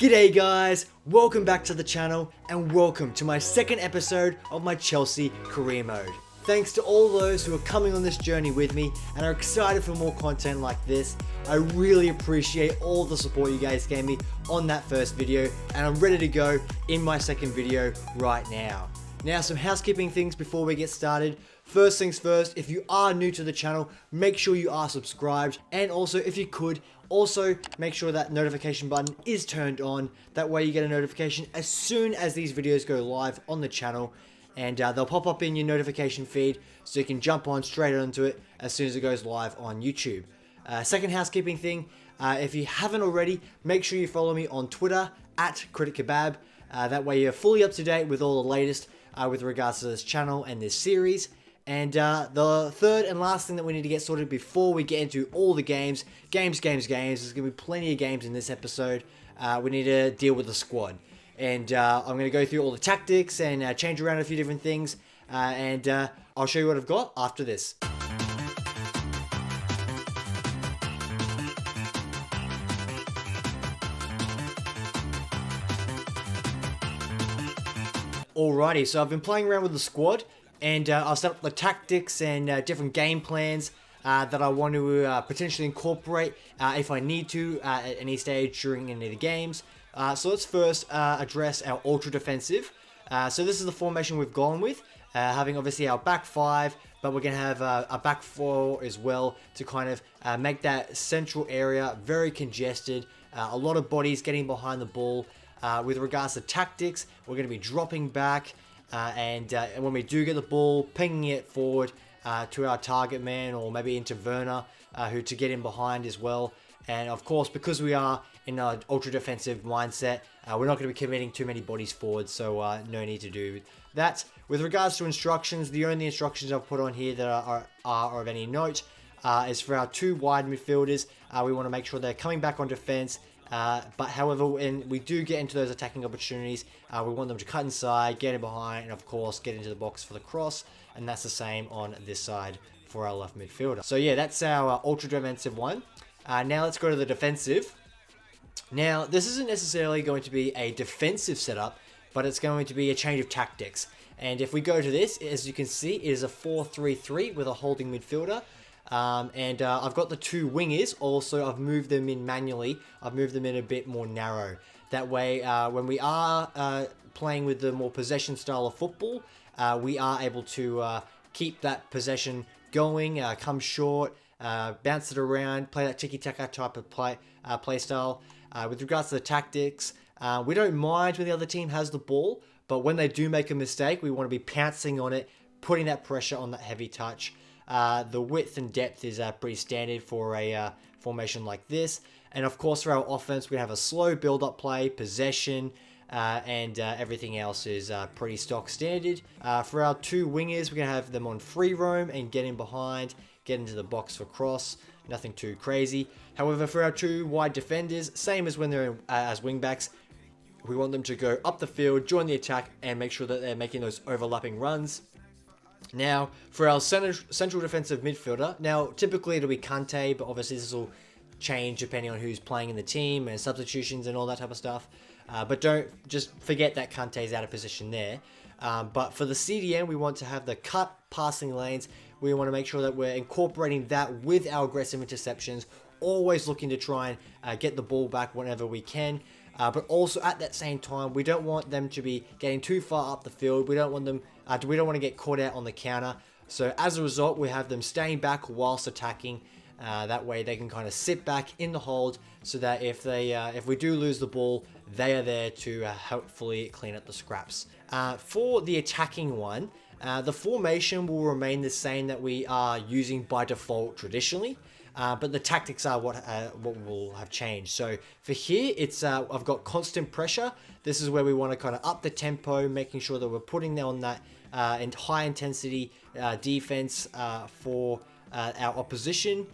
G'day guys, welcome back to the channel and welcome to my second episode of my Chelsea career mode. Thanks to all those who are coming on this journey with me and are excited for more content like this. I really appreciate all the support you guys gave me on that first video, and I'm ready to go in my second video right now. Now, some housekeeping things before we get started. First things first, if you are new to the channel, make sure you are subscribed, and also if you could, also make sure that notification button is turned on. That way you get a notification as soon as these videos go live on the channel, and they'll pop up in your notification feed so you can jump on straight onto it as soon as it goes live on YouTube. Second housekeeping thing, if you haven't already, make sure you follow me on Twitter at CriticKebab. That way you're fully up to date with all the latest with regards to this channel and this series. And the third and last thing that we need to get sorted before we get into all the games. There's going to be plenty of games in this episode. We need to deal with the squad. And I'm going to go through all the tactics and change around a few different things. And I'll show you what I've got after this. Alrighty, so I've been playing around with the squad. And I'll set up the tactics and different game plans that I want to potentially incorporate if I need to at any stage during any of the games. So let's first address our ultra defensive. So this is the formation we've gone with, having obviously our back five, but we're going to have a back four as well to kind of make that central area very congested. A lot of bodies getting behind the ball. With regards to tactics, we're going to be dropping back. And when we do get the ball, pinging it forward to our target man, or maybe into Werner, who to get in behind as well. And of course, because we are in an ultra defensive mindset, we're not going to be committing too many bodies forward, so no need to do that. With regards to instructions, the only instructions I've put on here that are of any note is for our two wide midfielders. We want to make sure they're coming back on defense. But however, when we do get into those attacking opportunities, we want them to cut inside, get in behind, and of course get into the box for the cross. And that's the same on this side for our left midfielder. So yeah, that's our ultra defensive one. Now let's go to the defensive. Now this isn't necessarily going to be a defensive setup, but it's going to be a change of tactics. And if we go to this, as you can see, it is a 4-3-3 with a holding midfielder. I've got the two wingers. Also, I've moved them in manually. I've moved them in a bit more narrow. That way, when we are playing with the more possession style of football, we are able to keep that possession going, come short, bounce it around, play that tiki-taka type of play style. With regards to the tactics, we don't mind when the other team has the ball, but when they do make a mistake, we want to be pouncing on it, putting that pressure on that heavy touch. The width and depth is pretty standard for a formation like this. And of course, for our offense, we have a slow build-up play, possession, and everything else is pretty stock standard. For our two wingers, we're going to have them on free roam and get in behind, get into the box for cross. Nothing too crazy. However, for our two wide defenders, same as when they're as wingbacks, we want them to go up the field, join the attack, and make sure that they're making those overlapping runs. Now, for our central defensive midfielder, now typically it'll be Kante, but obviously this will change depending on who's playing in the team and substitutions and all that type of stuff. But don't just forget that Kante's out of position there. But for the CDM, we want to have the cut passing lanes. We want to make sure that we're incorporating that with our aggressive interceptions, always looking to try and get the ball back whenever we can. But also at that same time, we don't want them to be getting too far up the field. We don't want them. We don't want to get caught out on the counter. So as a result, we have them staying back whilst attacking. That way, they can kind of sit back in the hold, so that if we do lose the ball, they are there to hopefully clean up the scraps. For the attacking one, the formation will remain the same that we are using by default traditionally. But the tactics are what will have changed. So for here, it's I've got constant pressure. This is where we want to kind of up the tempo, making sure that we're putting them on that high intensity defense for our opposition.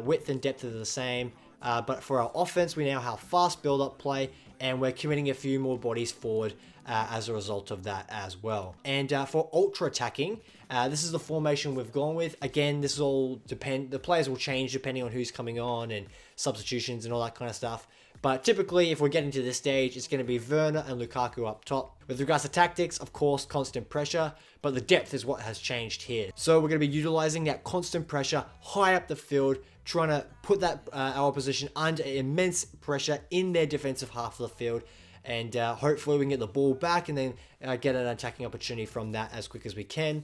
Width and depth are the same. But for our offense, we now have fast build-up play, and we're committing a few more bodies forward as a result of that as well. And for ultra attacking, this is the formation we've gone with. Again, this is all the players will change depending on who's coming on and substitutions and all that kind of stuff. But typically, if we're getting to this stage, it's going to be Werner and Lukaku up top. With regards to tactics, of course, constant pressure, but the depth is what has changed here. So we're going to be utilizing that constant pressure high up the field, trying to put that our opposition under immense pressure in their defensive half of the field. And hopefully we can get the ball back and then get an attacking opportunity from that as quick as we can.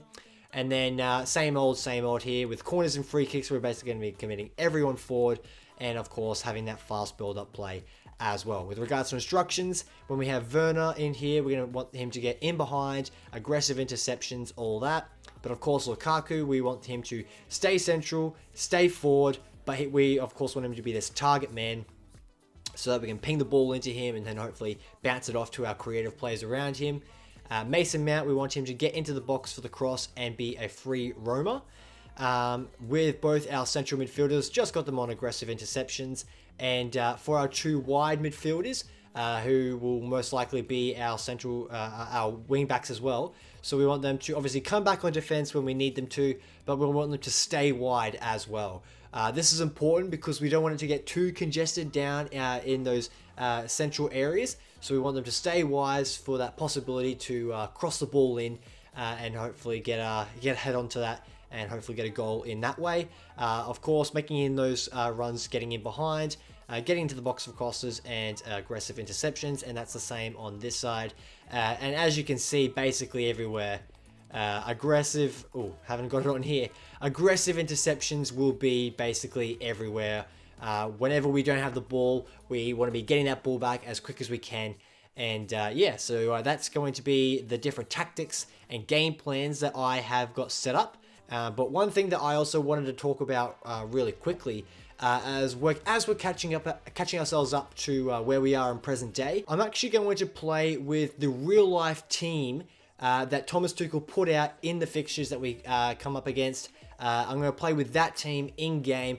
And then same old here. With corners and free kicks, we're basically going to be committing everyone forward. And of course, having that fast build-up play as well. With regards to instructions, when we have Werner in here, we're going to want him to get in behind, aggressive interceptions, all that. But of course, Lukaku, we want him to stay central, stay forward, but we of course want him to be this target man so that we can ping the ball into him and then hopefully bounce it off to our creative players around him. Mason Mount, we want him to get into the box for the cross and be a free roamer. With both our central midfielders, just got them on aggressive interceptions. And for our two wide midfielders, who will most likely be our central, our wing backs as well. So we want them to obviously come back on defense when we need them to, but we want them to stay wide as well. This is important because we don't want it to get too congested down in those central areas. So we want them to stay wide for that possibility to cross the ball in and hopefully get head onto that and hopefully get a goal in that way. Of course, making in those runs, getting in behind, getting into the box for crosses and aggressive interceptions, and that's the same on this side. And as you can see, basically everywhere, aggressive, haven't got it on here, aggressive interceptions will be basically everywhere. Whenever we don't have the ball, we want to be getting that ball back as quick as we can. And yeah, so that's going to be the different tactics and game plans that I have got set up. But one thing that I also wanted to talk about really quickly, as we're catching ourselves up to where we are in present day, I'm actually going to play with the real life team that Thomas Tuchel put out in the fixtures that we come up against. I'm going to play with that team in game,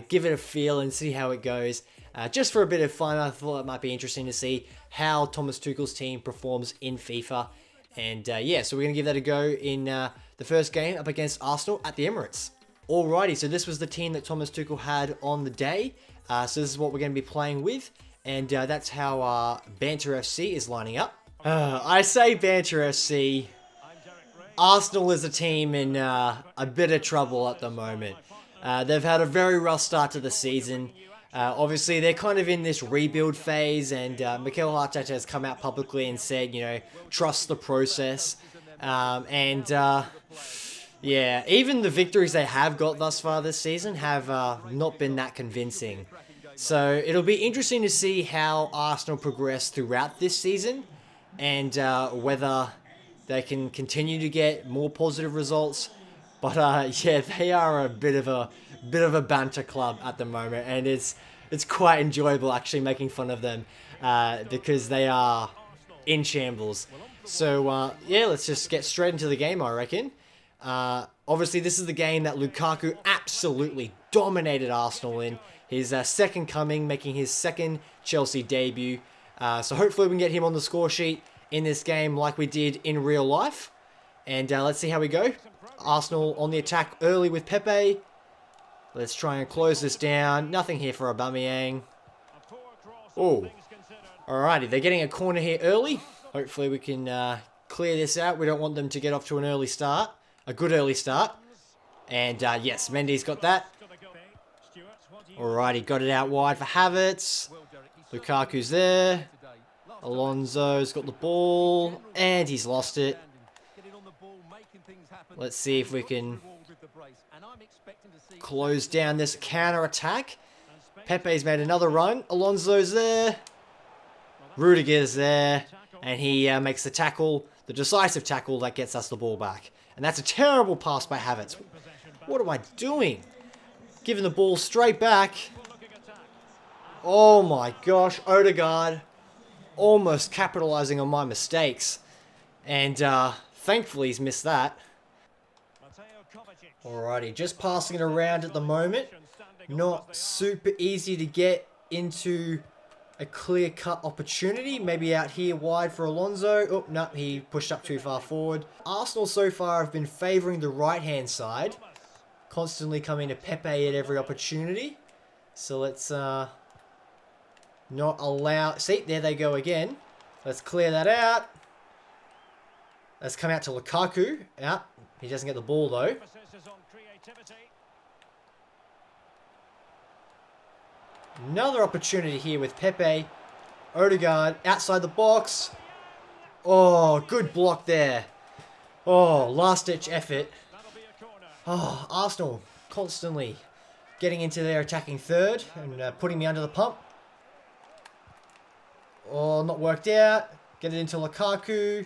give it a feel and see how it goes. Just for a bit of fun, I thought it might be interesting to see how Thomas Tuchel's team performs in FIFA. And yeah, so we're going to give that a go in the first game up against Arsenal at the Emirates. Alrighty, so this was the team that Thomas Tuchel had on the day. So this is what we're going to be playing with. And that's how Banter FC is lining up. I say Banter FC. Arsenal is a team in a bit of trouble at the moment. They've had a very rough start to the season. Obviously, they're kind of in this rebuild phase, and Mikel Arteta has come out publicly and said, you know, trust the process. Yeah, even the victories they have got thus far this season have not been that convincing. So it'll be interesting to see how Arsenal progress throughout this season, and whether they can continue to get more positive results. But yeah, they are a bit of a banter club at the moment, and it's quite enjoyable actually making fun of them because they are in shambles. So yeah, let's just get straight into the game, I reckon. Obviously, this is the game that Lukaku absolutely dominated Arsenal in. His second coming, making his second Chelsea debut. So hopefully we can get him on the score sheet in this game like we did in real life. And let's see how we go. Arsenal on the attack early with Pepe. Let's try and close this down. Nothing here for Aubameyang. Oh, alrighty. They're getting a corner here early. Hopefully we can clear this out. We don't want them to get off to an early start. A good early start. And yes, Mendy's got that. Alrighty, got it out wide for Havertz. Lukaku's there. Alonso's got the ball. And he's lost it. Let's see if we can close down this counter-attack. Pepe's made another run. Alonso's there. Rudiger's there. And he makes the tackle, the decisive tackle that gets us the ball back. And that's a terrible pass by Havertz. What am I doing? Giving the ball straight back. Oh my gosh, Odegaard almost capitalizing on my mistakes. And thankfully he's missed that. Alrighty, just passing it around at the moment. Not super easy to get into a clear-cut opportunity. Maybe out here wide for Alonso. Oh, no, he pushed up too far forward. Arsenal so far have been favouring the right-hand side. Constantly coming to Pepe at every opportunity. So let's Not allow... See, there they go again. Let's clear that out. Let's come out to Lukaku. Out. He doesn't get the ball, though. Another opportunity here with Pepe. Odegaard outside the box. Oh, good block there. Oh, last-ditch effort. Oh, Arsenal constantly getting into their attacking third and putting me under the pump. Oh, not worked out. Get it into Lukaku.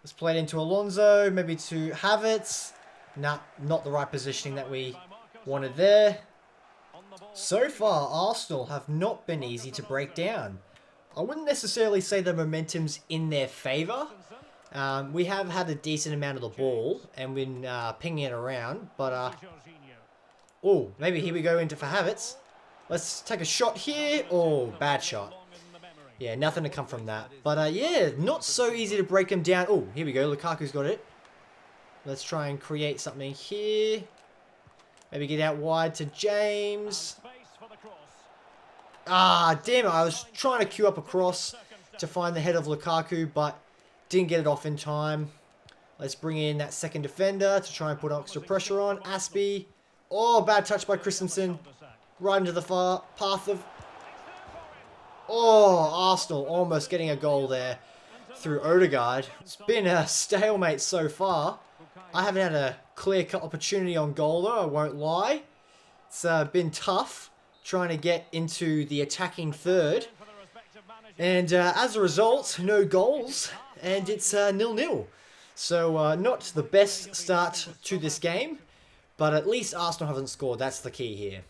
Let's play it into Alonso. Maybe to Havertz. Nah, not the right positioning that we wanted there. So far, Arsenal have not been easy to break down. I wouldn't necessarily say the momentum's in their favour. We have had a decent amount of the ball and been pinging it around. But, oh, maybe here we go into for Havertz. Let's take a shot here. Oh, bad shot. Yeah, nothing to come from that. But, yeah, not so easy to break them down. Oh, here we go. Lukaku's got it. Let's try and create something here. Maybe get out wide to James. Ah, damn it. I was trying to queue up a cross to find the head of Lukaku, but didn't get it off in time. Let's bring in that second defender to try and put extra pressure on. Aspie. Oh, bad touch by Christensen. Right into the far path of... Oh, Arsenal almost getting a goal there through Odegaard. It's been a stalemate so far. I haven't had a clear-cut opportunity on goal, though, I won't lie. It's been tough trying to get into the attacking third. And as a result, no goals, and it's 0-0. So not the best start to this game, but at least Arsenal haven't scored. That's the key here.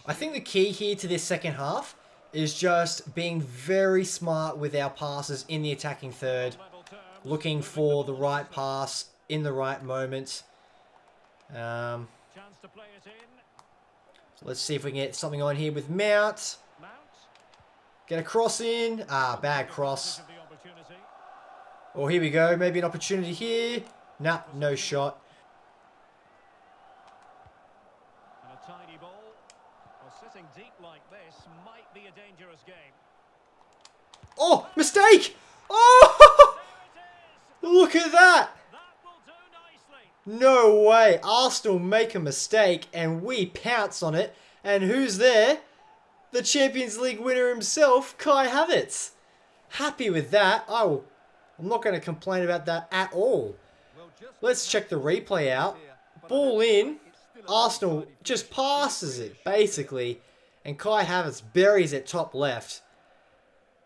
I think the key here to this second half is just being very smart with our passes in the attacking third, looking for the right pass in the right moment. Let's see if we can get something on here with Mount. Get a cross in. Ah, bad cross. Oh, here we go. Maybe an opportunity here. Nah, no shot. Oh, mistake! Oh! Look at that! No way. Arsenal make a mistake and we pounce on it. And who's there? The Champions League winner himself, Kai Havertz. Happy with that. I'm not going to complain about that at all. Let's check the replay out. Ball in. Arsenal just passes it, basically. And Kai Havertz buries it top left.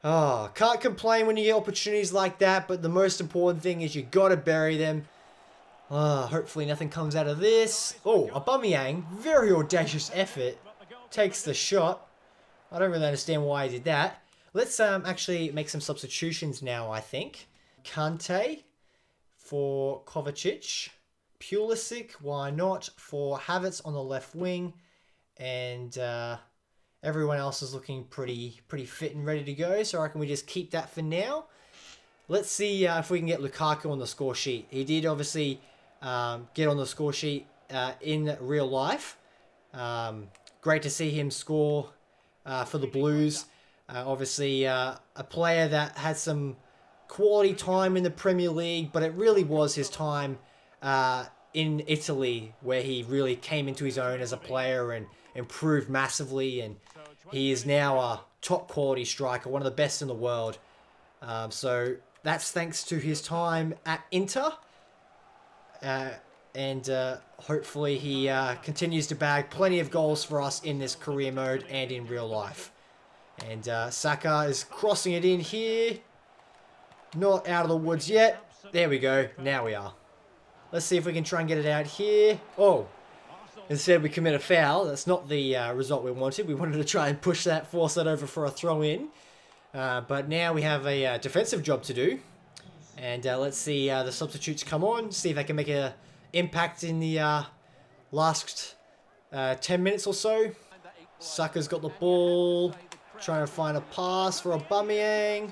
Oh, can't complain when you get opportunities like that, but the most important thing is you got to bury them. Hopefully nothing comes out of this. Oh, Aubameyang, very audacious effort. Takes the shot. I don't really understand why he did that. Let's actually make some substitutions now, I think. Kante for Kovacic. Pulisic, why not, for Havertz on the left wing. And everyone else is looking pretty fit and ready to go. So I reckon we just keep that for now. Let's see if we can get Lukaku on the score sheet. He did obviously get on the score sheet in real life. Great to see him score for the Blues. Obviously a player that had some quality time in the Premier League, but it really was his time in Italy where he really came into his own as a player and improved massively, and he is now a top quality striker, one of the best in the world. So that's thanks to his time at Inter, and hopefully he continues to bag plenty of goals for us in this career mode and in real life. And Saka is crossing it in here. Not out of the woods yet. There we go. Now we are. Let's see if we can try and get it out here. Oh, instead we commit a foul. That's not the result we wanted. We wanted to try and push that, force that over for a throw in. But now we have a defensive job to do. And let's see the substitutes come on. See if they can make an impact in the last 10 minutes or so. Saka's got the ball. Trying to find a pass for Aubameyang.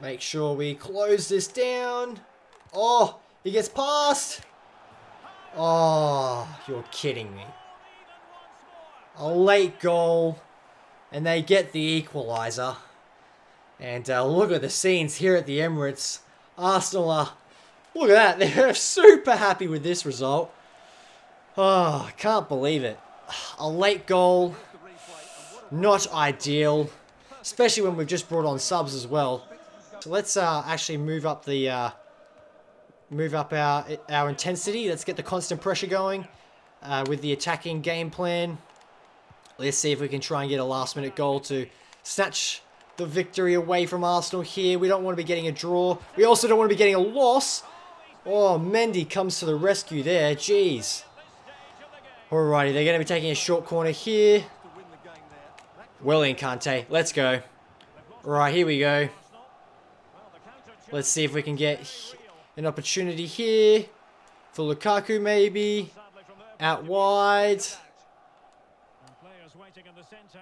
Make sure we close this down. Oh, he gets past. Oh, you're kidding me. A late goal. And they get the equaliser. And look at the scenes here at the Emirates. Arsenal are... Look at that. They're super happy with this result. Oh, I can't believe it. A late goal. Not ideal. Especially when we've just brought on subs as well. So let's actually move up the... move up our intensity. Let's get the constant pressure going. With the attacking game plan. Let's see if we can try and get a last minute goal to snatch the victory away from Arsenal here. We don't want to be getting a draw. We also don't want to be getting a loss. Oh, Mendy comes to the rescue there. Jeez. Alrighty, they're going to be taking a short corner here. Well in, Kante. Let's go. Alright, here we go. Let's see if we can get an opportunity here. For Lukaku, maybe. Out wide. In the center.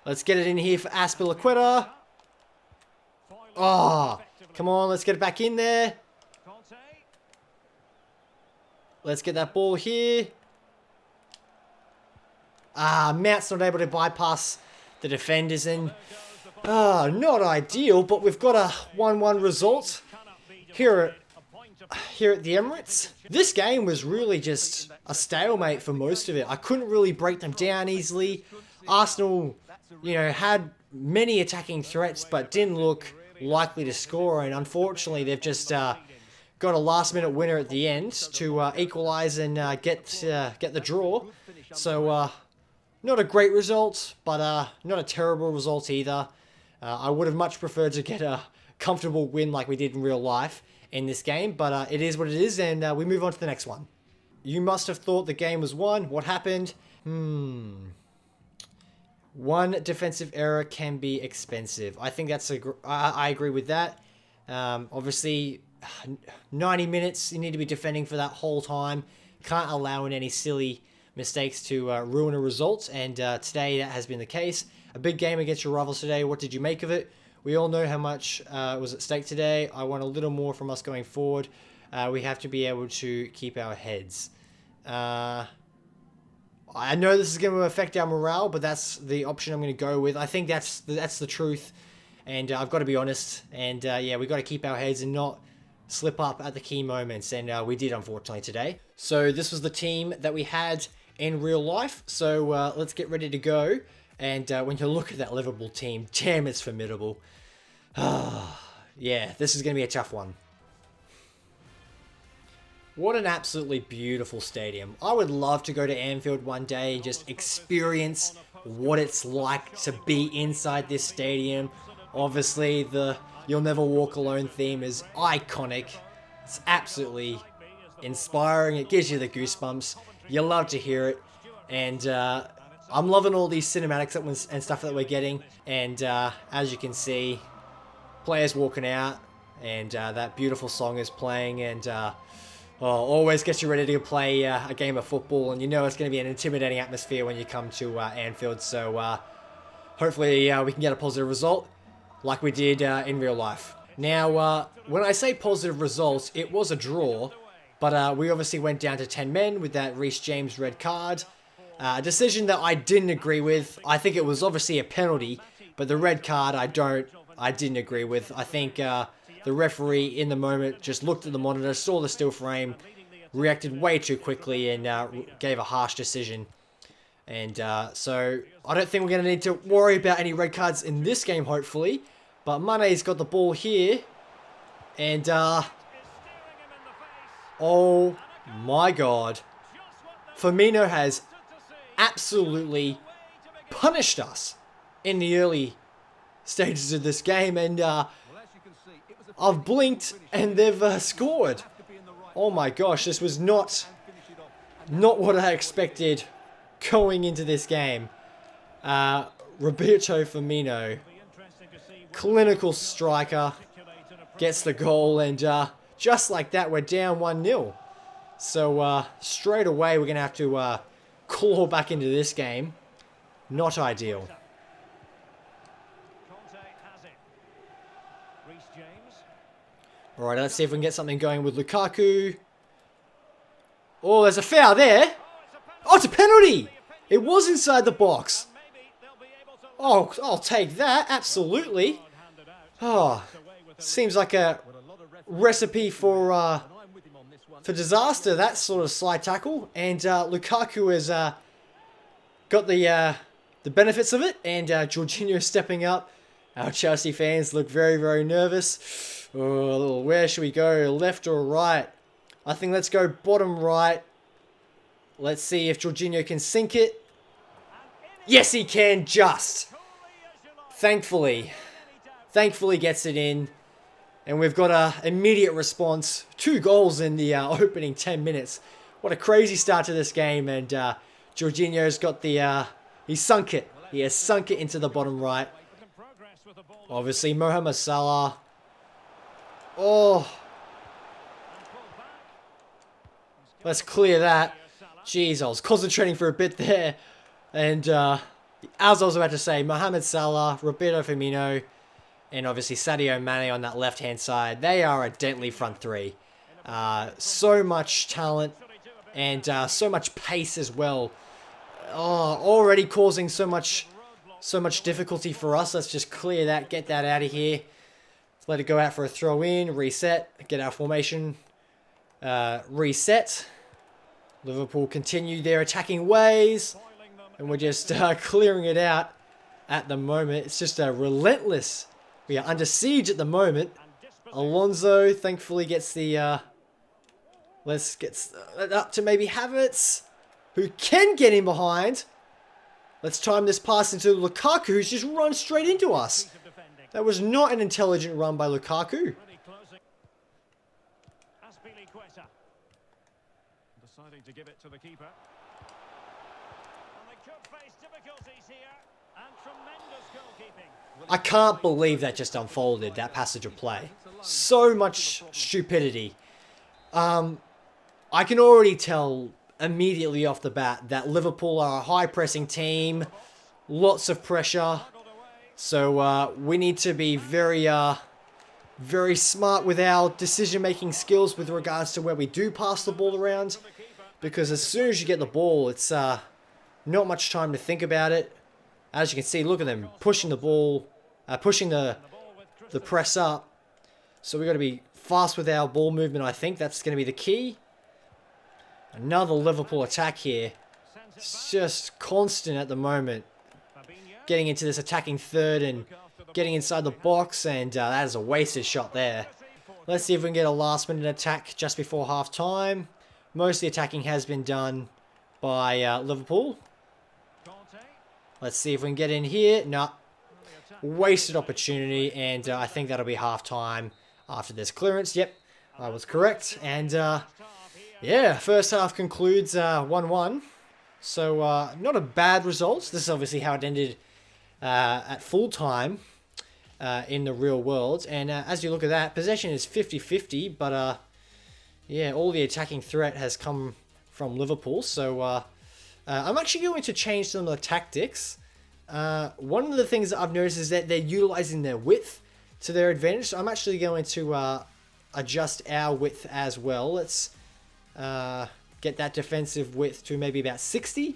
Let's get it in here for Aspilicueta. Oh, come on, let's get it back in there. Let's get that ball here. Mount's not able to bypass the defenders, and not ideal, but we've got a 1-1 result here at the Emirates. This game was really just a stalemate for most of it. I couldn't really break them down easily. Arsenal, had many attacking threats, but didn't look likely to score, and unfortunately they've just got a last-minute winner at the end to equalise and get the draw. So, not a great result, but not a terrible result either. I would have much preferred to get a comfortable win like we did in real life in this game, but it is what it is, and we move on to the next one. You must have thought the game was won. What happened? One defensive error can be expensive. I think that's I agree with that. Obviously, 90 minutes, you need to be defending for that whole time. Can't allow in any silly mistakes to ruin a result, and today that has been the case. A big game against your rivals today. What did you make of it? We all know how much was at stake today. I want a little more from us going forward. We have to be able to keep our heads. I know this is going to affect our morale, but that's the option I'm going to go with. I think that's the truth, and I've got to be honest. And yeah, we've got to keep our heads and not slip up at the key moments, and we did, unfortunately, today. So this was the team that we had in real life. So let's get ready to go. And when you look at that Liverpool team, damn, it's formidable. Yeah, this is going to be a tough one. What an absolutely beautiful stadium. I would love to go to Anfield one day and just experience what it's like to be inside this stadium. Obviously, the You'll Never Walk Alone theme is iconic. It's absolutely inspiring. It gives you the goosebumps. You love to hear it. And I'm loving all these cinematics and stuff that we're getting. And as you can see, players walking out, and that beautiful song is playing, and always gets you ready to play a game of football, and you know it's going to be an intimidating atmosphere when you come to Anfield. So hopefully we can get a positive result like we did in real life. Now, when I say positive results, it was a draw, but we obviously went down to 10 men with that Reece James red card. A decision that I didn't agree with. I think it was obviously a penalty, but the red card I didn't agree with. I think the referee in the moment just looked at the monitor, saw the still frame, reacted way too quickly, and gave a harsh decision. And so I don't think we're going to need to worry about any red cards in this game, hopefully. But Mane's got the ball here, and oh my God, Firmino has absolutely punished us in the early stages of this game, and I've blinked and they've scored. Oh my gosh, this was not what I expected going into this game. Roberto Firmino, clinical striker, gets the goal, and just like that we're down 1-0. So straight away we're going to have to claw back into this game. Not ideal. Alright, let's see if we can get something going with Lukaku. Oh, there's a foul there. Oh, it's a penalty. It was inside the box. Oh, I'll take that. Absolutely. Oh, seems like a recipe for disaster, that sort of slide tackle. And Lukaku has got the benefits of it. And Jorginho stepping up. Our Chelsea fans look very, very nervous. Oh, where should we go? Left or right? I think let's go bottom right. Let's see if Jorginho can sink it. Yes, he can, just. Thankfully gets it in. And we've got an immediate response. 2 goals in the opening 10 minutes. What a crazy start to this game. And Jorginho's got the... he's sunk it. He has sunk it into the bottom right. Obviously, Mohamed Salah. Oh. Let's clear that. Jeez, I was concentrating for a bit there. And as I was about to say, Mohamed Salah, Roberto Firmino, and obviously Sadio Mane on that left-hand side. They are a deadly front three. So much talent and so much pace as well. Oh, already causing so much difficulty for us. Let's just clear that, get that out of here. Let's let it go out for a throw-in, reset, get our formation, reset. Liverpool continue their attacking ways, and we're just clearing it out at the moment. It's just a relentless. We are under siege at the moment. Alonso thankfully gets the... let's get up to maybe Havertz, who can get in behind. Let's time this pass into Lukaku, who's just run straight into us. That was not an intelligent run by Lukaku. Deciding to give it to the keeper. And they could face difficulties here. And tremendous goalkeeping. I can't believe that just unfolded, that passage of play. So much stupidity. I can already tell immediately off the bat that Liverpool are a high-pressing team. Lots of pressure. So we need to be very smart with our decision-making skills with regards to where we do pass the ball around. Because as soon as you get the ball, it's not much time to think about it. As you can see, look at them pushing the ball, pushing the press up. So we've got to be fast with our ball movement, I think. That's going to be the key. Another Liverpool attack here. It's just constant at the moment. Getting into this attacking third and getting inside the box. And that is a wasted shot there. Let's see if we can get a last-minute attack just before half-time. Most of the attacking has been done by Liverpool. Let's see if we can get in here. No. Wasted opportunity. And I think that'll be half-time after this clearance. Yep, I was correct. And yeah, first half concludes 1-1. So not a bad result. This is obviously how it ended at full-time in the real world. And as you look at that, possession is 50-50. But yeah, all the attacking threat has come from Liverpool. So I'm actually going to change some of the tactics. One of the things that I've noticed is that they're utilizing their width to their advantage. So I'm actually going to adjust our width as well. Let's get that defensive width to maybe about 60.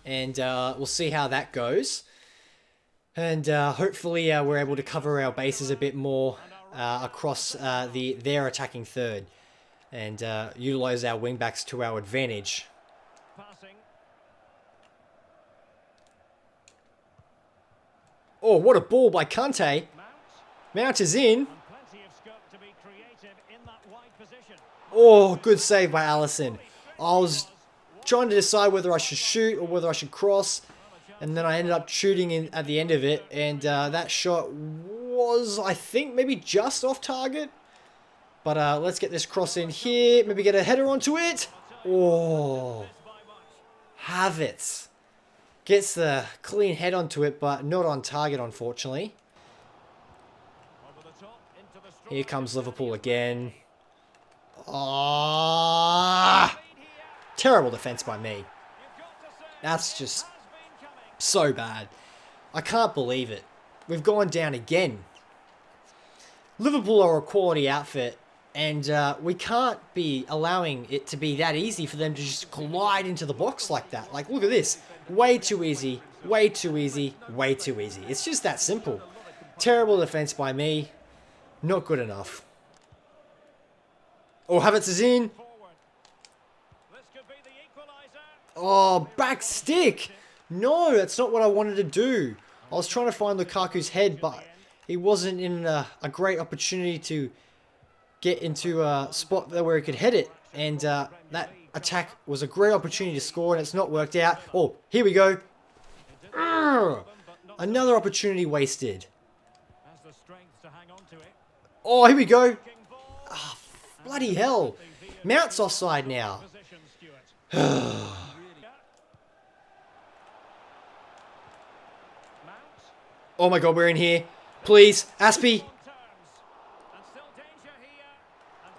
And we'll see how that goes. And hopefully we're able to cover our bases a bit more across their attacking third. And utilize our wingbacks to our advantage. Oh, what a ball by Kante. Mount is in. Oh, good save by Alisson. I was trying to decide whether I should shoot or whether I should cross. And then I ended up shooting in at the end of it. And that shot was, I think, maybe just off target. But let's get this cross in here. Maybe get a header onto it. Oh. Havertz. Gets the clean head onto it, but not on target, unfortunately. Here comes Liverpool again. Ah, terrible defense by me. That's just so bad. I can't believe it. We've gone down again. Liverpool are a quality outfit, And we can't be allowing it to be that easy for them to just collide into the box like that. Like, look at this. Way too easy, way too easy, way too easy. It's just that simple. Terrible defense by me. Not good enough. Oh, Havertz is in. Oh, back stick. No, that's not what I wanted to do. I was trying to find Lukaku's head, but he wasn't in a great opportunity to get into a spot there where he could head it. And that attack was a great opportunity to score, and it's not worked out. Oh, here we go. Urgh! Another opportunity wasted. Oh, here we go. Oh, bloody hell. Mount's offside now. Oh my god, we're in here. Please, Aspie.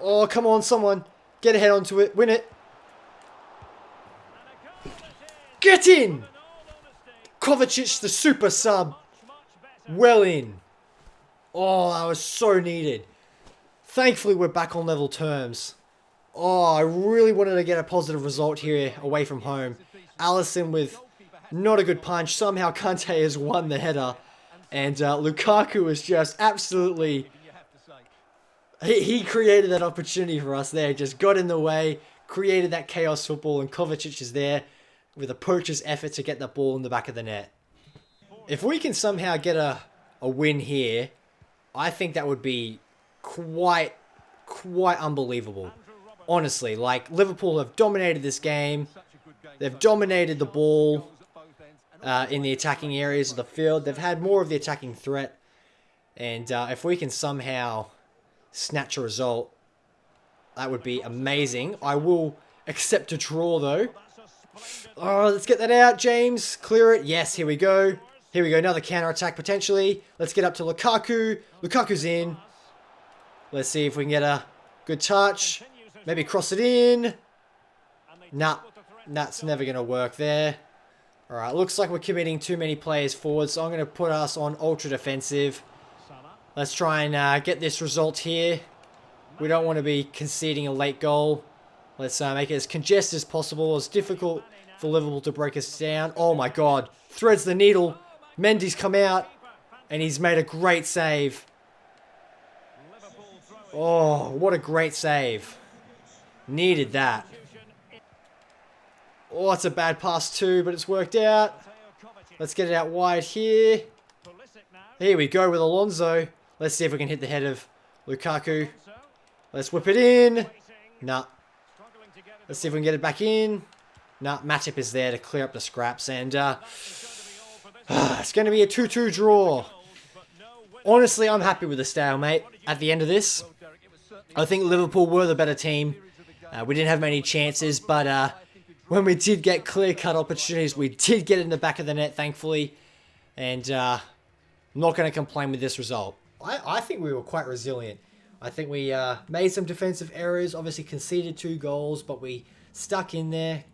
Oh, come on, someone. Get a head onto it. Win it. Get in! Kovacic, the super sub. Well in. Oh, that was so needed. Thankfully, we're back on level terms. Oh, I really wanted to get a positive result here away from home. Alisson with not a good punch. Somehow Kante has won the header. And Lukaku is just absolutely... He created that opportunity for us there. Just got in the way, created that chaos football, and Kovacic is there with a poacher's effort to get the ball in the back of the net. If we can somehow get a win here, I think that would be quite unbelievable. Honestly, like, Liverpool have dominated this game. They've dominated the ball in the attacking areas of the field. They've had more of the attacking threat. And if we can somehow snatch a result, that would be amazing. I will accept a draw, though. Oh, let's get that out, James. Clear it. Yes, here we go. Here we go. Another counter-attack, potentially. Let's get up to Lukaku. Lukaku's in. Let's see if we can get a good touch. Maybe cross it in. Nah, that's never going to work there. Alright, looks like we're committing too many players forward, so I'm going to put us on ultra defensive. Let's try and get this result here. We don't want to be conceding a late goal. Let's make it as congested as possible, as difficult for Liverpool to break us down. Oh my god, threads the needle. Mendy's come out, and he's made a great save. Oh, what a great save. Needed that. Oh, it's a bad pass too, but it's worked out. Let's get it out wide here. Here we go with Alonso. Let's see if we can hit the head of Lukaku. Let's whip it in. Nah. Let's see if we can get it back in. Nah, Matip is there to clear up the scraps. And it's going to be a 2-2 draw. Honestly, I'm happy with the stalemate at the end of this. I think Liverpool were the better team. We didn't have many chances, but when we did get clear-cut opportunities, we did get in the back of the net, thankfully. And I'm not going to complain with this result. I think we were quite resilient. I think we made some defensive errors, obviously conceded 2 goals, but we stuck in there,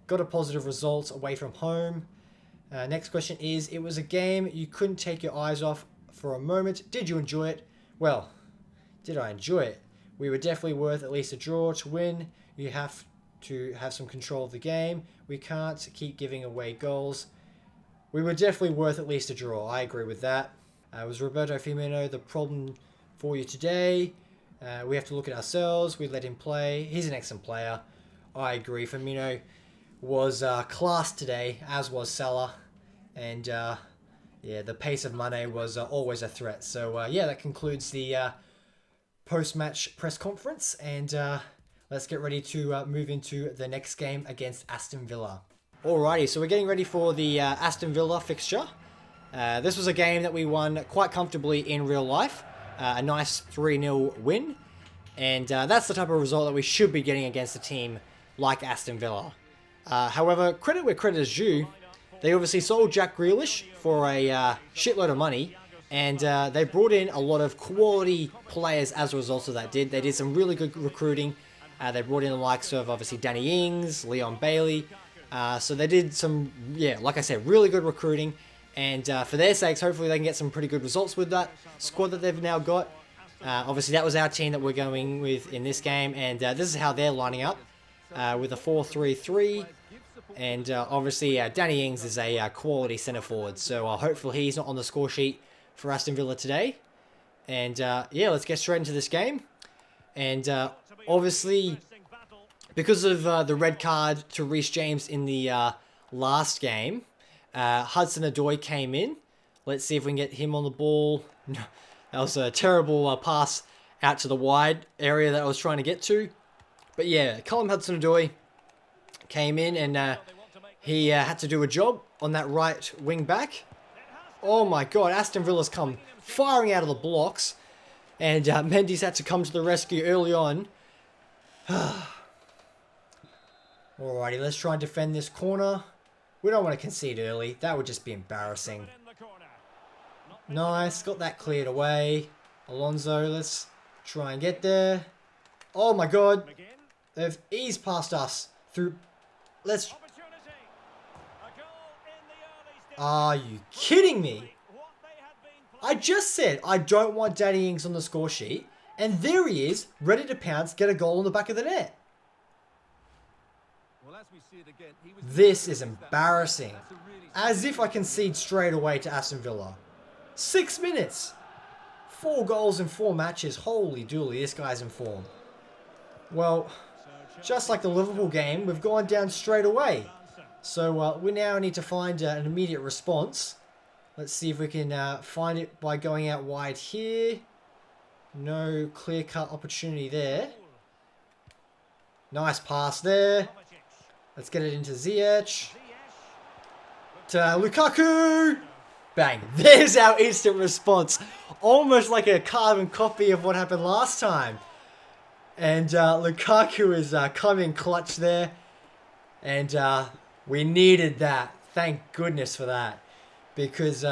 got a positive result away from home. Next question is, it was a game you couldn't take your eyes off for a moment. Did you enjoy it? Well, did I enjoy it? We were definitely worth at least a draw to win. You have to have some control of the game. We can't keep giving away goals. We were definitely worth at least a draw. I agree with that. Was Roberto Firmino the problem for you today? We have to look at ourselves. We let him play. He's an excellent player. I agree. Firmino was class today, as was Salah. And yeah, the pace of Mane was always a threat. So yeah, that concludes the post-match press conference. And let's get ready to move into the next game against Aston Villa. Alrighty, so we're getting ready for the Aston Villa fixture. This was a game that we won quite comfortably in real life. A nice 3-0 win. And that's the type of result that we should be getting against a team like Aston Villa. However, credit where credit is due. They obviously sold Jack Grealish for a shitload of money. And they brought in a lot of quality players as a result of that. They did some really good recruiting. They brought in the likes of, obviously, Danny Ings, Leon Bailey. So they did some, yeah, like I said, really good recruiting. And for their sakes, hopefully they can get some pretty good results with that squad that they've now got. Obviously, that was our team that we're going with in this game, and this is how they're lining up with a 4-3-3. And obviously, Danny Ings is a quality centre forward, so hopefully he's not on the score sheet for Aston Villa today. And yeah, let's get straight into this game. And obviously, because of the red card to Reece James in the last game, Hudson-Odoi came in. Let's see if we can get him on the ball. That was a terrible pass out to the wide area that I was trying to get to. But yeah, Callum Hudson-Odoi came in and he had to do a job on that right wing back. Oh my god, Aston Villa's come firing out of the blocks. And Mendy's had to come to the rescue early on. Alrighty, let's try and defend this corner. We don't want to concede early. That would just be embarrassing. Nice, got that cleared away. Alonso, let's try and get there. Oh my god. They've eased past us through... Let's... Are you kidding me? I just said I don't want Danny Ings on the score sheet. And there he is, ready to pounce, get a goal in the back of the net. This is embarrassing. As if I concede straight away to Aston Villa. 6 minutes. 4 goals in 4 matches. Holy dooly, this guy's in form. Well, just like the Liverpool game, we've gone down straight away. So we now need to find an immediate response. Let's see if we can find it by going out wide here. No clear-cut opportunity there. Nice pass there. Let's get it into Ziyech. To Lukaku. Bang. There's our instant response. Almost like a carbon copy of what happened last time. And Lukaku is coming clutch there. And we needed that. Thank goodness for that. Because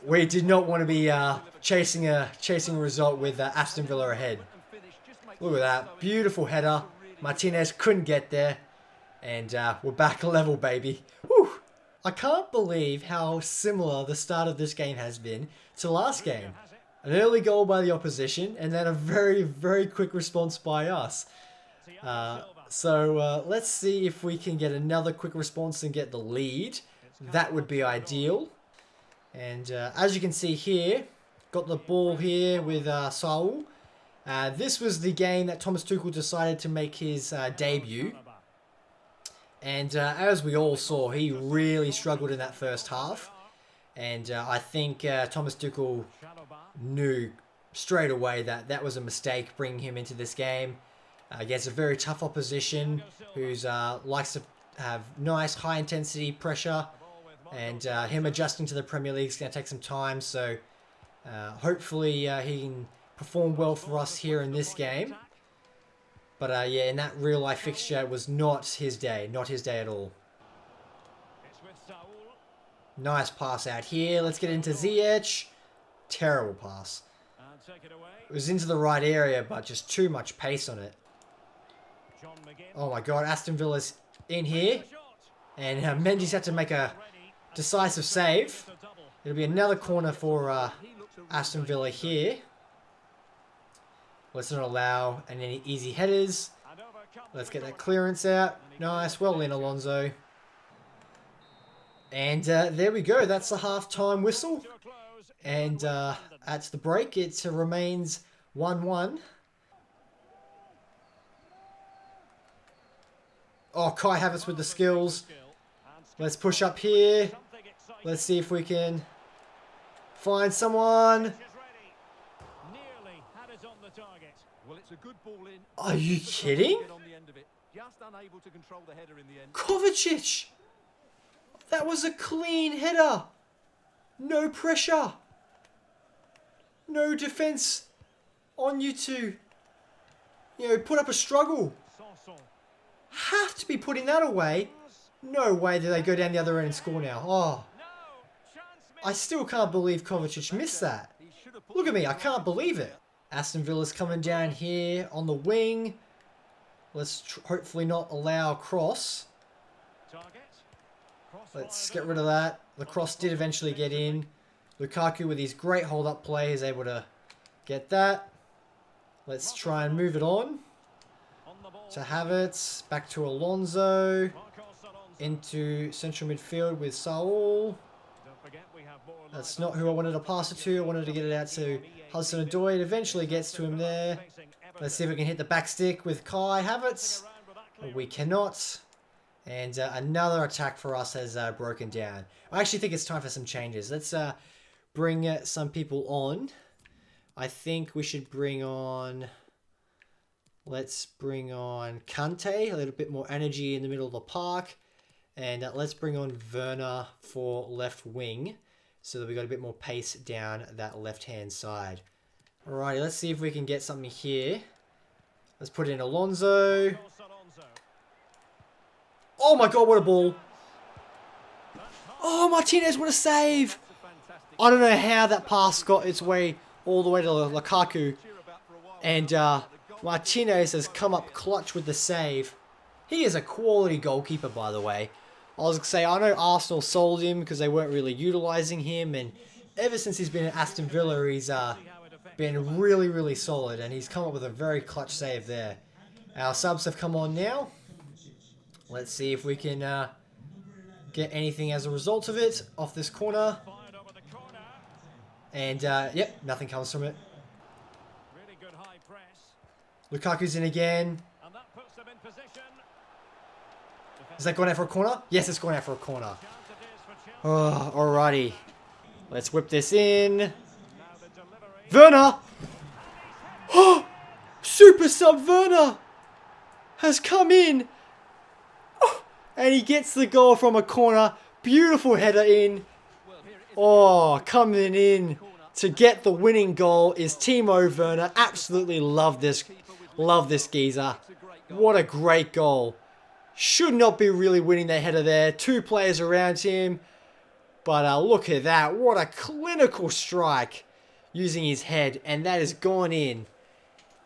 we did not want to be chasing a result with Aston Villa ahead. Look at that. Beautiful header. Martinez couldn't get there. And we're back level, baby. Whew. I can't believe how similar the start of this game has been to last game. An early goal by the opposition, and then a very, very quick response by us. So let's see if we can get another quick response and get the lead. That would be ideal. And as you can see here, got the ball here with Saul. This was the game that Thomas Tuchel decided to make his debut. And as we all saw, he really struggled in that first half. And I think Thomas Tuchel knew straight away that that was a mistake bringing him into this game. Against a very tough opposition who's likes to have nice high-intensity pressure. And him adjusting to the Premier League is going to take some time. So hopefully he can perform well for us here in this game. But yeah, in that real-life fixture, it was not his day. Not his day at all. Nice pass out here. Let's get into Ziyech. Terrible pass. It was into the right area, but just too much pace on it. Oh my god, Aston Villa's in here. And Mendy's had to make a decisive save. It'll be another corner for Aston Villa here. Let's not allow any easy headers. Let's get that clearance out. Nice. Well in, Alonso. And there we go. That's the half-time whistle. And at the break, it remains 1-1. Oh, Kai Havertz with the skills. Let's push up here. Let's see if we can find someone. Are you kidding? Kovacic! That was a clean header. No pressure. No defense on you two. You know, put up a struggle. Have to be putting that away. No way do they go down the other end and score now. Oh. I still can't believe Kovacic missed that. Look at me, I can't believe it. Aston Villa's coming down here on the wing. Let's hopefully not allow a cross. Let's get rid of that. The cross did eventually get in. Lukaku with his great hold-up play is able to Get that. Let's try and move it on. To Havertz. Back to Alonso. Into central midfield with Saul. That's not who I wanted to pass it to. I wanted to get it out to Hudson-Odoi. It eventually gets to him there. Let's see if we can hit the back stick with Kai Havertz. We cannot. And another attack for us has broken down. I actually think it's time for some changes. Let's bring some people on. I think we should bring on... Let's bring on Kante. A little bit more energy in the middle of the park. And let's bring on Werner for left wing. So that we got a bit more pace down that left-hand side. Alrighty, let's see if we can get something here. Let's put in Alonso. Oh my god, what a ball. Oh, Martinez, what a save. I don't know how that pass got its way all the way to Lukaku. And Martinez has come up clutch with the save. He is a quality goalkeeper, by the way. I was going to say, I know Arsenal sold him because they weren't really utilising him. And ever since he's been at Aston Villa, he's been really, really solid. And he's come up with a very clutch save there. Our subs have come on now. Let's see if we can get anything as a result of it off this corner. And, yep, nothing comes from it. Lukaku's in again. Is that going out for a corner? Yes, it's going out for a corner. Oh, alrighty. Let's whip this in. Werner! Oh! Super sub Werner has come in. Oh, and he gets the goal from a corner. Beautiful header in. Oh, coming in to get the winning goal is Timo Werner. Absolutely love this geezer. What a great goal. Should not be really winning that header there. Two players around him. But look at that. What a clinical strike using his head. And that has gone in.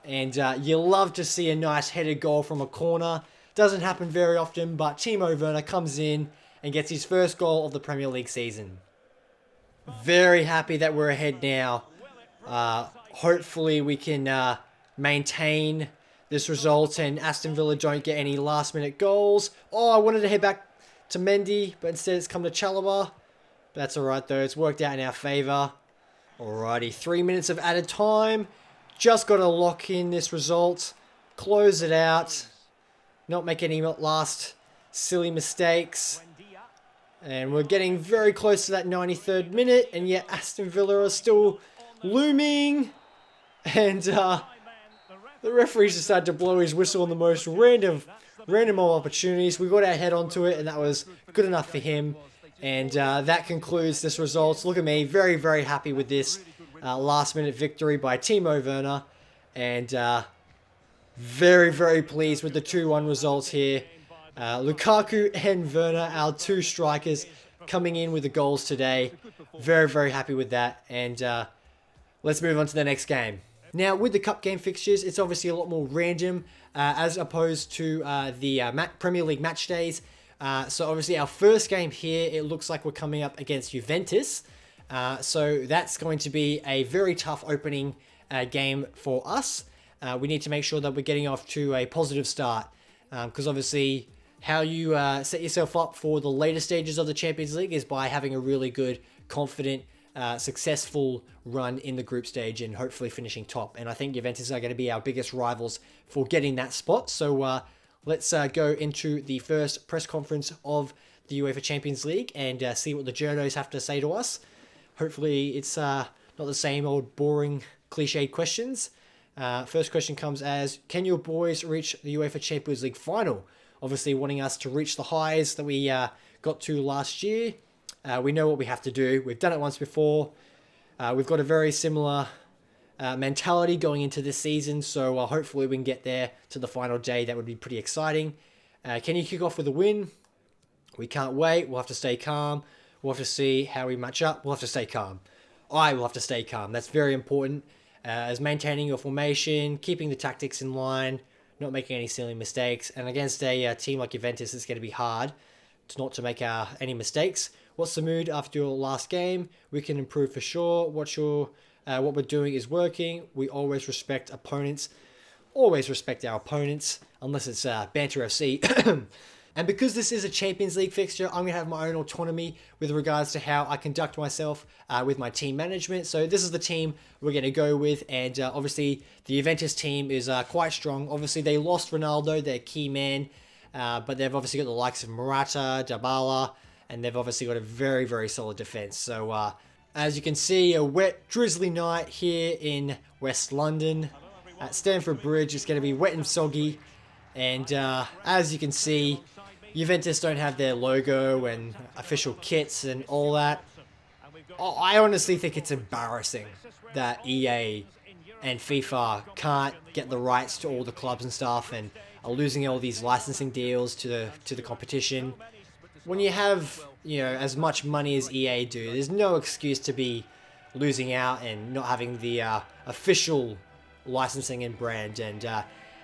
And you love to see a nice headed goal from a corner. Doesn't happen very often. But Timo Werner comes in and gets his first goal of the Premier League season. Very happy that we're ahead now. Hopefully we can maintain this result and Aston Villa don't get any last minute goals. Oh, I wanted to head back to Mendy, but instead it's come to Chalobah. That's alright though, it's worked out in our favour. Alrighty, 3 minutes of added time. Just got to lock in this result. Close it out. Not make any last silly mistakes. And we're getting very close to that 93rd minute. And yet Aston Villa are still looming. And the referee's decided to blow his whistle on the most random opportunities. We got our head onto it and that was good enough for him. And that concludes this result. Look at me, very, very happy with this last minute victory by Timo Werner. And very, very pleased with the 2-1 results here. Lukaku and Werner, our two strikers, coming in with the goals today. Very, very happy with that. And let's move on to the next game. Now, with the Cup game fixtures, it's obviously a lot more random as opposed to the Premier League match days. So obviously our first game here, it looks like we're coming up against Juventus. So that's going to be a very tough opening game for us. We need to make sure that we're getting off to a positive start. Because obviously how you set yourself up for the later stages of the Champions League is by having a really good, confident, successful run in the group stage and hopefully finishing top. And I think Juventus are going to be our biggest rivals for getting that spot. So let's go into the first press conference of the UEFA Champions League and see what the journos have to say to us. Hopefully it's not the same old boring cliched questions. First question comes as, can your boys reach the UEFA Champions League final? Obviously wanting us to reach the highs that we got to last year. We know what we have to do. We've done it once before. We've got a very similar mentality going into this season. So hopefully we can get there to the final day. That would be pretty exciting. Can you kick off with a win? We can't wait. We'll have to stay calm. We'll have to see how we match up. We'll have to stay calm. I will have to stay calm. That's very important. As maintaining your formation, keeping the tactics in line, not making any silly mistakes. And against a team like Juventus, it's going to be hard not to make any mistakes. What's the mood after your last game? We can improve for sure. What's your what we're doing is working. We always respect opponents. Always respect our opponents, unless it's Banter FC. And because this is a Champions League fixture, I'm going to have my own autonomy with regards to how I conduct myself with my team management. So this is the team we're going to go with. And obviously, the Juventus team is quite strong. Obviously, they lost Ronaldo, their key man. But they've obviously got the likes of Morata, Dybala, and they've obviously got a very, very solid defense. So as you can see, a wet, drizzly night here in West London at Stamford Bridge. It's going to be wet and soggy. And as you can see, Juventus don't have their logo and official kits and all that. I honestly think it's embarrassing that EA and FIFA can't get the rights to all the clubs and stuff and are losing all these licensing deals to the competition. When you have, you know, as much money as EA do, there's no excuse to be losing out and not having the official licensing and brand. And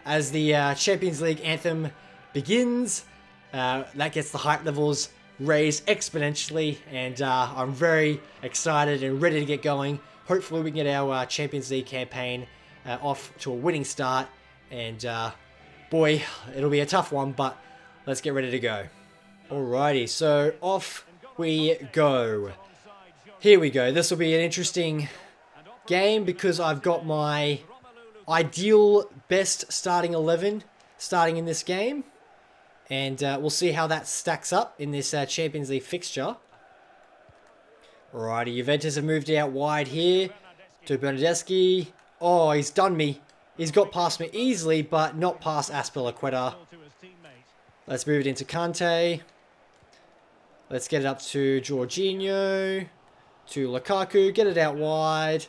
as the Champions League anthem begins, that gets the hype levels raised exponentially, and I'm very excited and ready to get going. Hopefully we can get our Champions League campaign off to a winning start, and boy, it'll be a tough one, but let's get ready to go. Alrighty, so off we go. Here we go. This will be an interesting game because I've got my ideal best starting 11 starting in this game. And we'll see how that stacks up in this Champions League fixture. Alrighty, Juventus have moved out wide here to Bernardeschi. Oh, he's done me. He's got past me easily, but not past Aspilicueta. Let's move it into Kante. Let's get it up to Jorginho. To Lukaku. Get it out wide.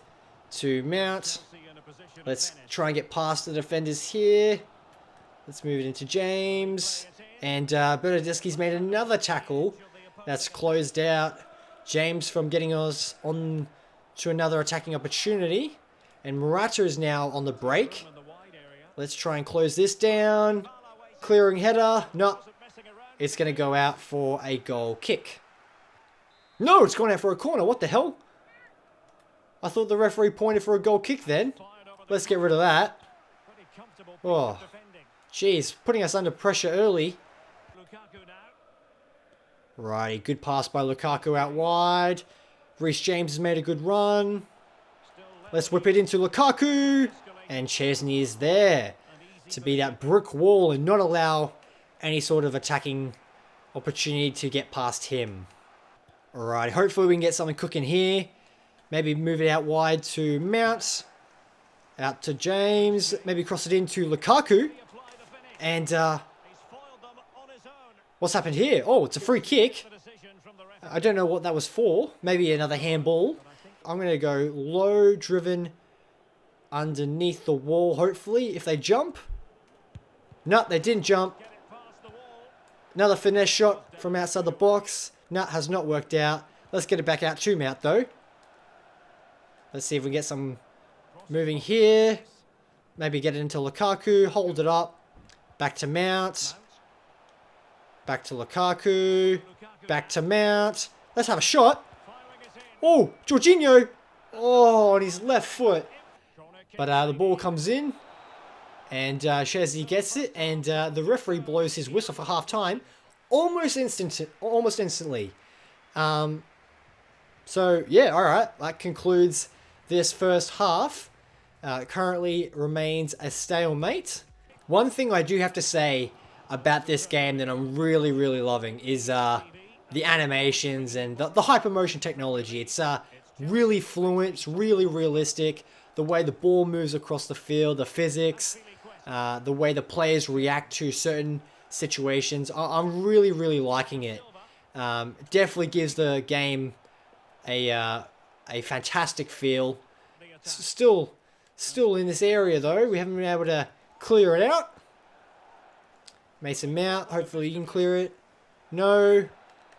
To Mount. Let's try and get past the defenders here. Let's move it into James. And Bernardeschi's made another tackle that's closed out James from getting us on to another attacking opportunity. And Morata is now on the break. Let's try and close this down. Clearing header. No. It's going to go out for a goal kick. No, it's gone out for a corner. What the hell? I thought the referee pointed for a goal kick then. Let's get rid of that. Oh, jeez, putting us under pressure early. Righty, good pass by Lukaku out wide. Reece James has made a good run. Let's whip it into Lukaku. And Chesney is there to be that brick wall and not allow any sort of attacking opportunity to get past him. Alright, hopefully we can get something cooking here. Maybe move it out wide to Mount. Out to James. Maybe cross it into Lukaku. And what's happened here? Oh, it's a free kick. I don't know what that was for. Maybe another handball. I'm going to go low driven underneath the wall, hopefully, if they jump. No, they didn't jump. Another finesse shot from outside the box. No, has not worked out. Let's get it back out to Mount, though. Let's see if we get some moving here. Maybe get it into Lukaku. Hold it up. Back to Mount. Back to Lukaku. Back to Mount. Let's have a shot. Oh, Jorginho. Oh, on his left foot. But the ball comes in. And Chesney gets it. And the referee blows his whistle for half-time. Almost instantly. So, yeah, alright. That concludes this first half. Currently remains a stalemate. One thing I do have to say about this game that I'm really, really loving is the animations and the hypermotion technology. It's really fluent, it's really realistic. The way the ball moves across the field, the physics, the way the players react to certain situations. I'm really, really liking it. Definitely gives the game a fantastic feel. Still in this area though. We haven't been able to clear it out. Mason Mount, hopefully you can clear it. No.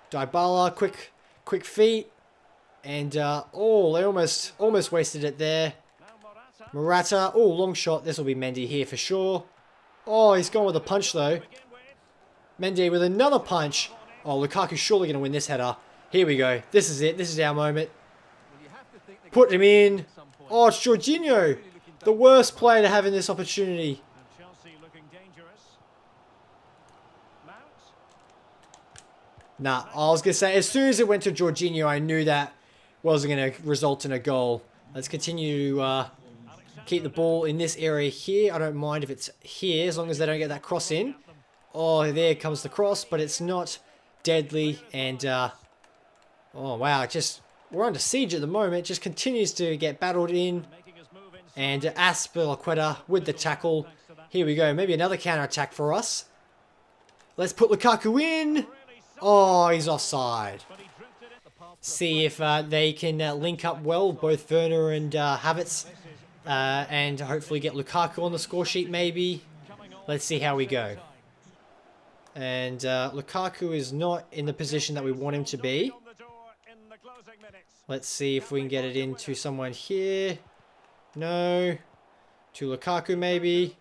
Dybala, quick feet. And oh, they almost wasted it there. Morata, oh, long shot. This will be Mendy here for sure. Oh, he's gone with a punch though. Mendy with another punch. Oh, Lukaku's surely going to win this header. Here we go. This is it. This is our moment. Put him in. Oh, it's Jorginho. The worst player to have in this opportunity. And Chelsea looking dangerous. Mount. Nah, I was going to say, as soon as it went to Jorginho, I knew that wasn't going to result in a goal. Let's continue to keep the ball in this area here. I don't mind if it's here, as long as they don't get that cross in. Oh, there comes the cross, but it's not deadly. And, oh, wow, we're under siege at the moment. It just continues to get battled in. And Aspilicueta with the tackle. Here we go. Maybe another counter-attack for us. Let's put Lukaku in. Oh, he's offside. See if they can link up well, both Werner and Havertz. And hopefully get Lukaku on the score sheet maybe. Let's see how we go. And Lukaku is not in the position that we want him to be. Let's see if we can get it into someone here. No. To Lukaku maybe.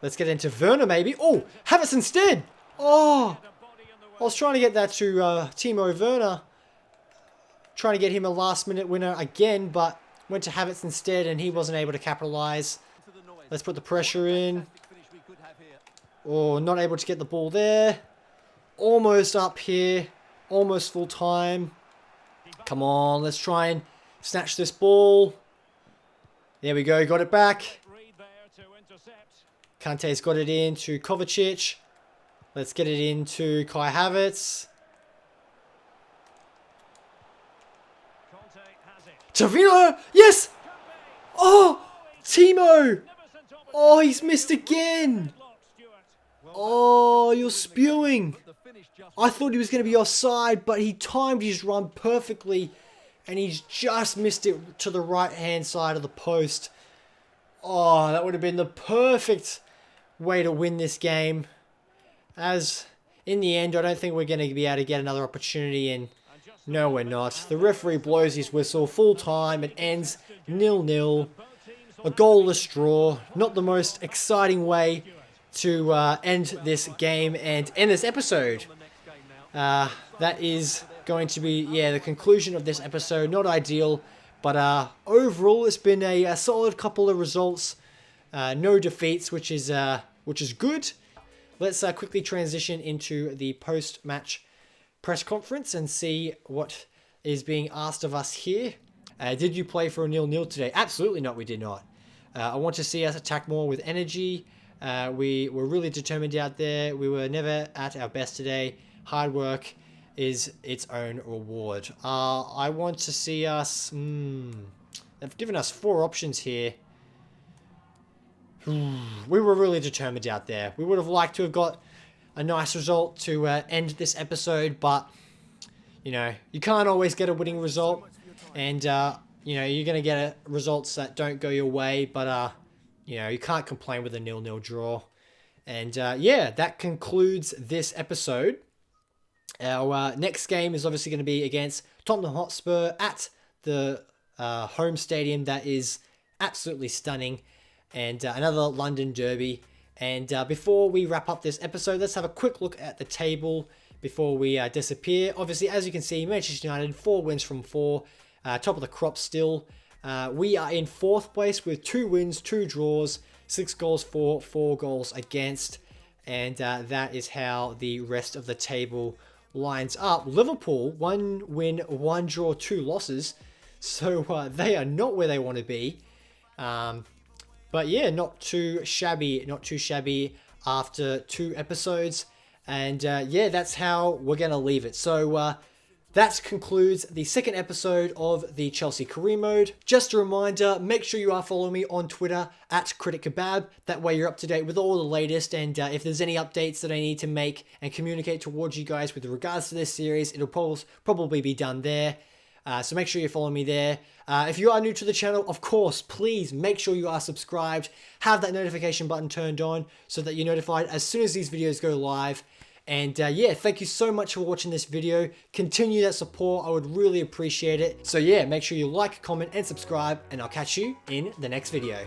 Let's get into Werner maybe. Oh, Havertz instead. Oh, I was trying to get that to Timo Werner. Trying to get him a last minute winner again, but went to Havertz instead and he wasn't able to capitalize. Let's put the pressure in. Oh, not able to get the ball there. Almost up here. Almost full time. Come on, let's try and snatch this ball. There we go, got it back. Kante's got it in to Kovacic. Let's get it into Kai Havertz. Tavino! Yes! Oh! Timo! Oh, he's missed again! Oh, you're spewing. I thought he was going to be offside, but he timed his run perfectly. And he's just missed it to the right-hand side of the post. Oh, that would have been the perfect way to win this game. As in the end, I don't think we're going to be able to get another opportunity. And no, we're not. The referee blows his whistle full time. It ends 0-0. A goalless draw. Not the most exciting way to end this game and end this episode. That is going to be, the conclusion of this episode. Not ideal, but overall it's been a solid couple of results. No defeats, which is good. Let's quickly transition into the post-match press conference and see what is being asked of us here. Did you play for a 0-0 today? Absolutely not, we did not. I want to see us attack more with energy. We were really determined out there. We were never at our best today. Hard work is its own reward. I want to see us... They've given us 4 options here. We were really determined out there. We would have liked to have got a nice result to end this episode, but, you know, you can't always get a winning result. And, you know, you're going to get results that don't go your way, but, you know, you can't complain with a 0-0 draw. And, yeah, that concludes this episode. Our next game is obviously going to be against Tottenham Hotspur at the home stadium that is absolutely stunning. And another London derby. And before we wrap up this episode, let's have a quick look at the table before we disappear. Obviously, as you can see, Manchester United, 4 wins from 4. Top of the crop still. We are in 4th place with 2 wins, 2 draws, 6 goals for, 4 goals against. And that is how the rest of the table lines up. Liverpool, 1 win, 1 draw, 2 losses. So they are not where they want to be. But yeah, not too shabby after 2 episodes. And yeah, that's how we're going to leave it. So that concludes the 2nd episode of the Chelsea Career Mode. Just a reminder, make sure you are following me on Twitter at CriticKebab. That way you're up to date with all the latest. And if there's any updates that I need to make and communicate towards you guys with regards to this series, it'll probably be done there. So make sure you follow me there. If you are new to the channel, of course, please make sure you are subscribed. Have that notification button turned on so that you're notified as soon as these videos go live. And yeah, thank you so much for watching this video. Continue that support. I would really appreciate it. So yeah, make sure you like, comment, and subscribe. And I'll catch you in the next video.